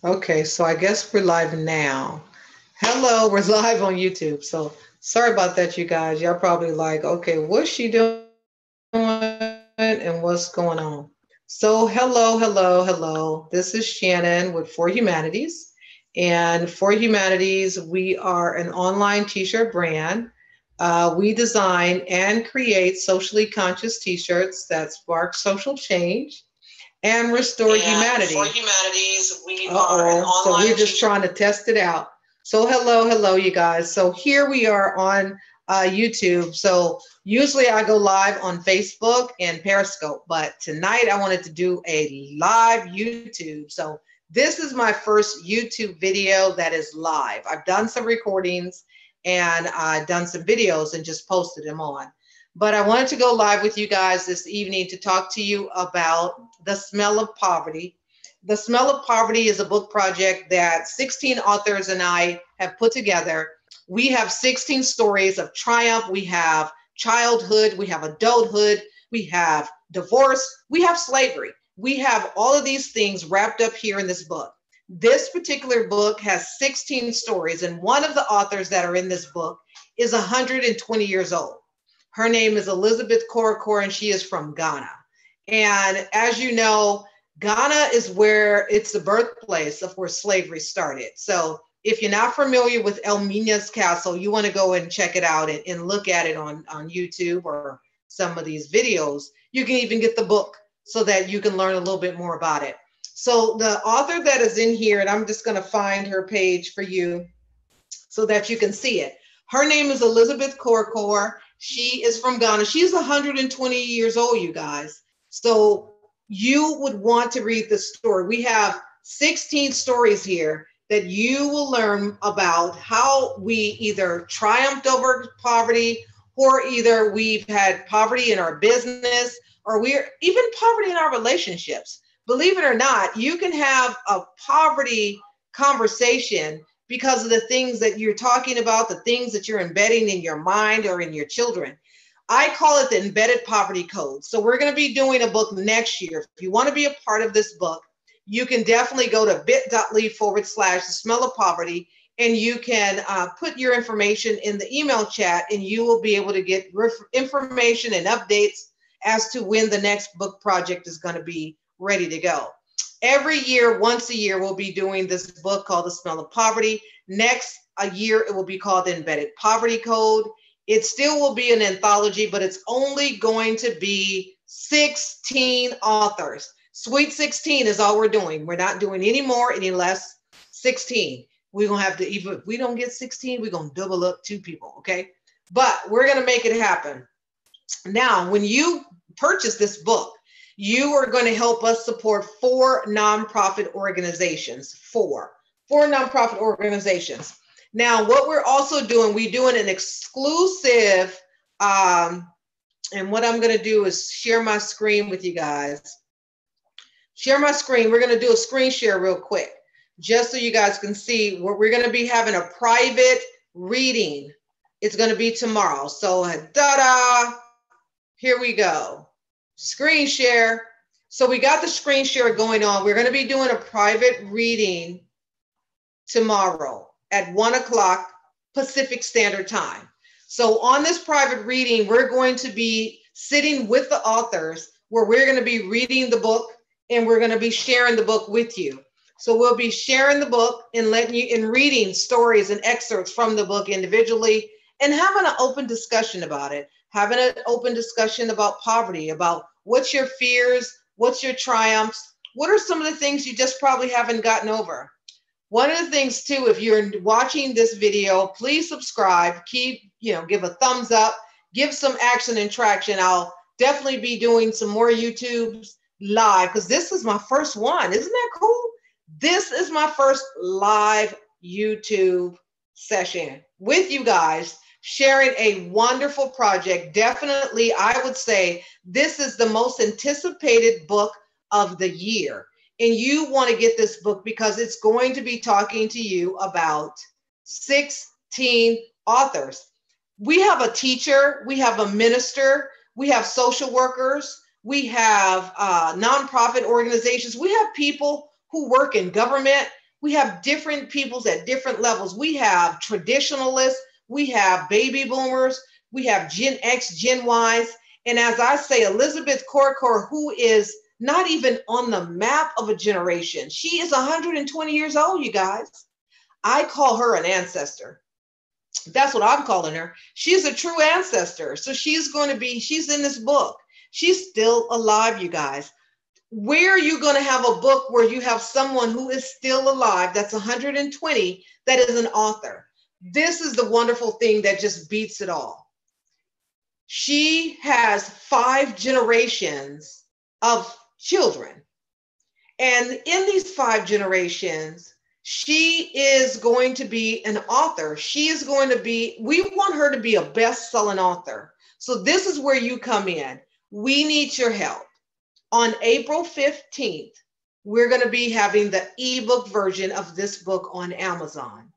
Okay, so I guess we're live now. Hello, we're live on YouTube. So sorry about that, you guys. Y'all probably like, okay, what's she doing and what's going on? So hello. This is Shannon with For Humanities. And For Humanities, we are an online t-shirt brand. We design and create socially conscious t-shirts that spark social change and restore And for humanity. humanities, we are an Uh-oh. So we're online just teacher. trying to test it out. So hello, you guys. So here we are on YouTube. So usually I go live on Facebook and Periscope, but tonight I wanted to do a live YouTube. So this is my first YouTube video that is live. I've done some recordings and I've done some videos and just posted them on. But I wanted to go live with you guys this evening to talk to you about The Smell of Poverty. The Smell of Poverty is a book project that 16 authors and I have put together. We have 16 stories of triumph. We have childhood, we have adulthood, we have divorce, we have slavery. We have all of these things wrapped up here in this book. This particular book has 16 stories, and one of the authors that are in this book is 120 years old. Her name is Elizabeth Korokor, and she is from Ghana. And as you know, Ghana is where it's the birthplace of where slavery started. So if you're not familiar with Elmina's Castle, you want to go and check it out and look at it on YouTube or some of these videos. You can even get the book so that you can learn a little bit more about it. So the author that is in here, and I'm just going to find her page for you so that you can see it. Her name is Elizabeth Korokor. She is from Ghana. She's 120 years old, you guys. So you would want to read this story. We have 16 stories here that you will learn about how we either triumphed over poverty, or either we've had poverty in our business, or we're even poverty in our relationships. Believe it or not, you can have a poverty conversation because of the things that you're talking about, the things that you're embedding in your mind or in your children. I call it the embedded poverty code. So we're going to be doing a book next year. If you want to be a part of this book, you can definitely go to bit.ly/the smell of poverty, and you can put your information in the email chat, and you will be able to get information and updates as to when the next book project is going to be ready to go. Every year, once a year, we'll be doing this book called The Smell of Poverty. Next a year, it will be called The Embedded Poverty Code. It still will be an anthology, but it's only going to be 16 authors. Sweet 16 is all we're doing. We're not doing any more, any less. 16. We're going to have to, even if we don't get 16, we're going to double up 2 people, okay? But we're going to make it happen. Now, when you purchase this book, you are going to help us support 4 nonprofit organizations. Four nonprofit organizations. Now, what we're also doing, we're doing an exclusive, and what I'm going to do is share my screen with you guys. Share my screen. We're going to do a screen share real quick, just so you guys can see. We're going to be having a private reading. It's going to be tomorrow. So, da-da, here we go. Screen share. So we got the screen share going on. We're going to be doing a private reading tomorrow at 1 o'clock Pacific Standard Time. So on this private reading, we're going to be sitting with the authors where we're going to be reading the book, and we're going to be sharing the book with you. So we'll be sharing the book and letting you and reading stories and excerpts from the book individually, and having an open discussion about it. Having an open discussion about poverty, about what's your fears, what's your triumphs, what are some of the things you just probably haven't gotten over. One of the things too, if you're watching this video, please subscribe, give a thumbs up, give some action and traction. I'll definitely be doing some more YouTubes live, because this is my first one. Isn't that cool? This is my first live YouTube session with you guys, sharing a wonderful project. Definitely, I would say this is the most anticipated book of the year. And you want to get this book because it's going to be talking to you about 16 authors. We have a teacher, we have a minister, we have social workers, we have nonprofit organizations, we have people who work in government, We have different peoples at different levels. We have traditionalists, we have baby boomers, we have Gen X, Gen Ys. And as I say, Elizabeth Corcoran, who is not even on the map of a generation, she is 120 years old, you guys. I call her an ancestor. That's what I'm calling her. She's a true ancestor. So she's in this book. She's still alive, you guys. Where are you going to have a book where you have someone who is still alive, that's 120, that is an author? This is the wonderful thing that just beats it all. She has 5 generations of children. And in these 5 generations, she is going to be an author. We want her to be a best-selling author. So this is where you come in. We need your help. On April 15th, we're going to be having the ebook version of this book on Amazon.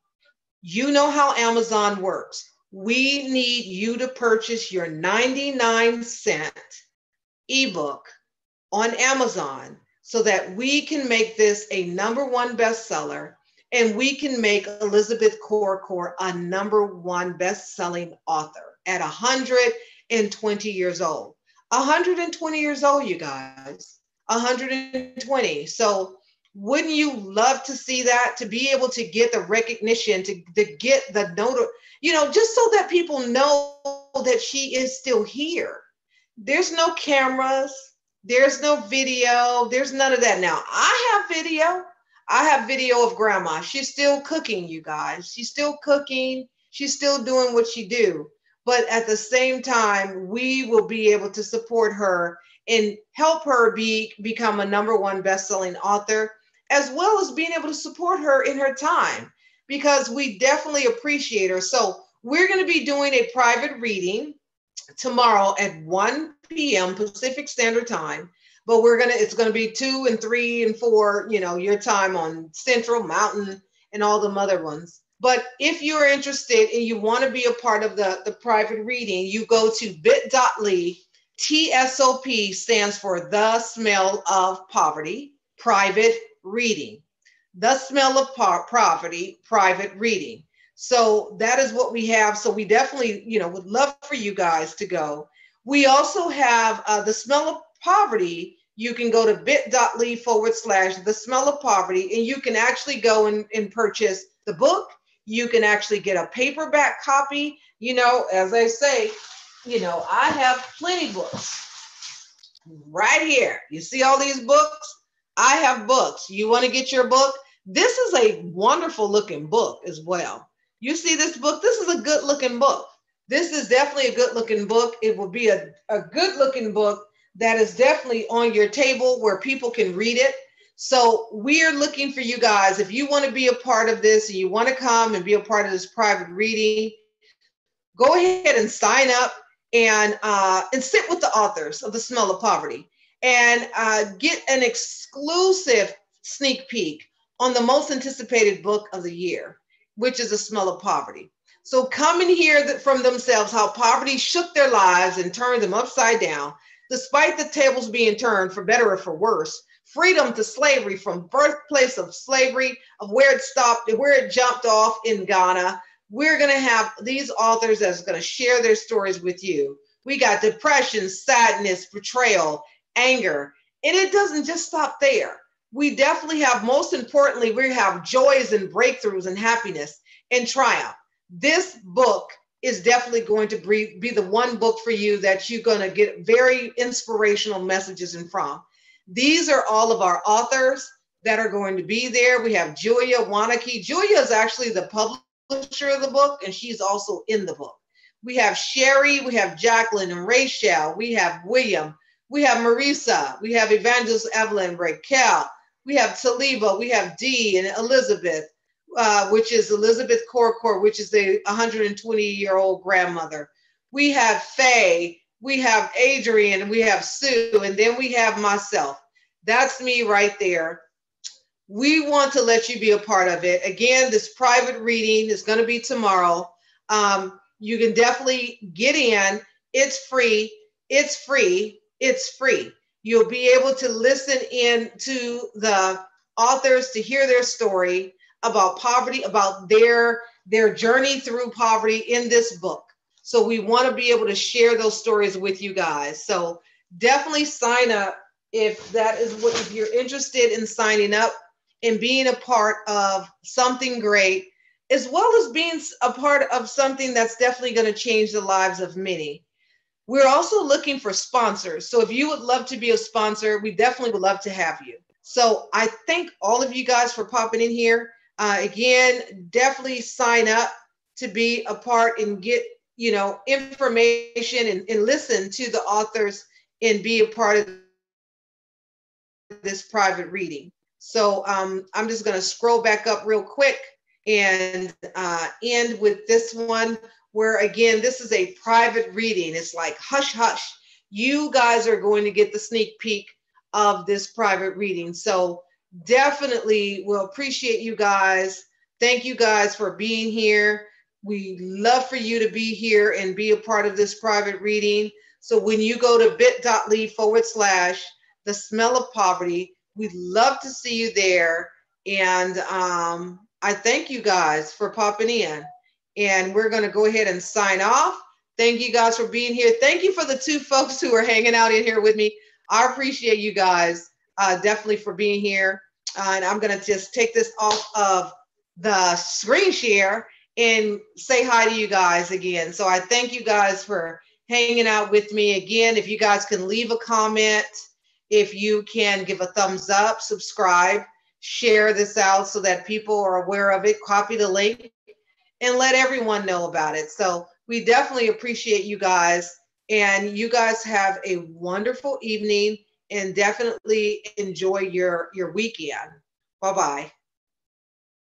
You know how Amazon works. We need you to purchase your 99-cent ebook on Amazon so that we can make this a #1 bestseller, and we can make Elizabeth Corcoran a #1 best-selling author at 120 years old. 120 years old, you guys, 120. So wouldn't you love to see that, to be able to get the recognition, to get the note, just so that people know that she is still here. There's no cameras, there's no video, there's none of that. Now, I have video of grandma. She's still cooking, you guys. She's still cooking. She's still doing what she do. But at the same time, we will be able to support her and help her become a #1 best-selling author, as well as being able to support her in her time, because we definitely appreciate her. So we're going to be doing a private reading tomorrow at 1 p.m. Pacific Standard Time. But it's going to be 2 and 3 and 4, your time on Central, Mountain, and all the other ones. But if you're interested and you want to be a part of the private reading, you go to bit.ly. TSOP stands for The Smell of Poverty, Private Reading. The Smell of Poverty, Private Reading. So that is what we have. So we definitely, would love for you guys to go. We also have The Smell of Poverty. You can go to bit.ly/The Smell of Poverty, and you can actually go and purchase the book. You can actually get a paperback copy. As I say, I have plenty books right here. You see all these books? I have books. You want to get your book? This is a wonderful looking book as well. You see this book? This is a good looking book. This is definitely a good looking book. It will be a good looking book that is definitely on your table where people can read it. So we are looking for you guys. If you want to be a part of this and you want to come and be a part of this private reading, go ahead and sign up and sit with the authors of The Smell of Poverty and get an exclusive sneak peek on the most anticipated book of the year, which is The Smell of Poverty. So come and hear from themselves how poverty shook their lives and turned them upside down, despite the tables being turned for better or for worse. Freedom to slavery, from birthplace of slavery, of where it stopped, where it jumped off in Ghana. We're going to have these authors that's going to share their stories with you. We got depression, sadness, betrayal, anger, and it doesn't just stop there. We definitely have, most importantly, we have joys and breakthroughs and happiness and triumph. This book is definitely going to be the one book for you that you're going to get very inspirational messages in from. These are all of our authors that are going to be there. We have Julia Wanake. Julia is actually the publisher of the book, and she's also in the book. We have Sherry, we have Jacqueline and Rachel, we have William, we have Marisa, we have Evangelist Evelyn, Raquel, we have Taliba, we have Dee and Elizabeth, which is Elizabeth Corcoran, which is the 120-year-old grandmother. We have Faye, we have Adrian, we have Sue, and then we have myself. That's me right there. We want to let you be a part of it. Again, this private reading is going to be tomorrow. You can definitely get in. It's free. It's free. It's free. You'll be able to listen in to the authors to hear their story. about poverty, about their journey through poverty in this book. So we want to be able to share those stories with you guys. So definitely sign up if that is what, if you're interested in signing up and being a part of something great, as well as being a part of something that's definitely going to change the lives of many. We're also looking for sponsors. So if you would love to be a sponsor, we definitely would love to have you. So I thank all of you guys for popping in here. Again, definitely sign up to be a part and get, information and listen to the authors and be a part of this private reading. So I'm just going to scroll back up real quick and end with this one where, again, this is a private reading. It's like hush, hush. You guys are going to get the sneak peek of this private reading. So definitely will appreciate you guys. Thank you guys for being here. We love for you to be here and be a part of this private reading. So when you go to bit.ly/the smell of poverty, we'd love to see you there. And I thank you guys for popping in. And we're going to go ahead and sign off. Thank you guys for being here. Thank you for the 2 folks who are hanging out in here with me. I appreciate you guys definitely for being here. And I'm going to just take this off of the screen share and say hi to you guys again. So I thank you guys for hanging out with me again. If you guys can leave a comment, if you can give a thumbs up, subscribe, share this out so that people are aware of it, copy the link and let everyone know about it. So we definitely appreciate you guys, and you guys have a wonderful evening and definitely enjoy your weekend. Bye-bye.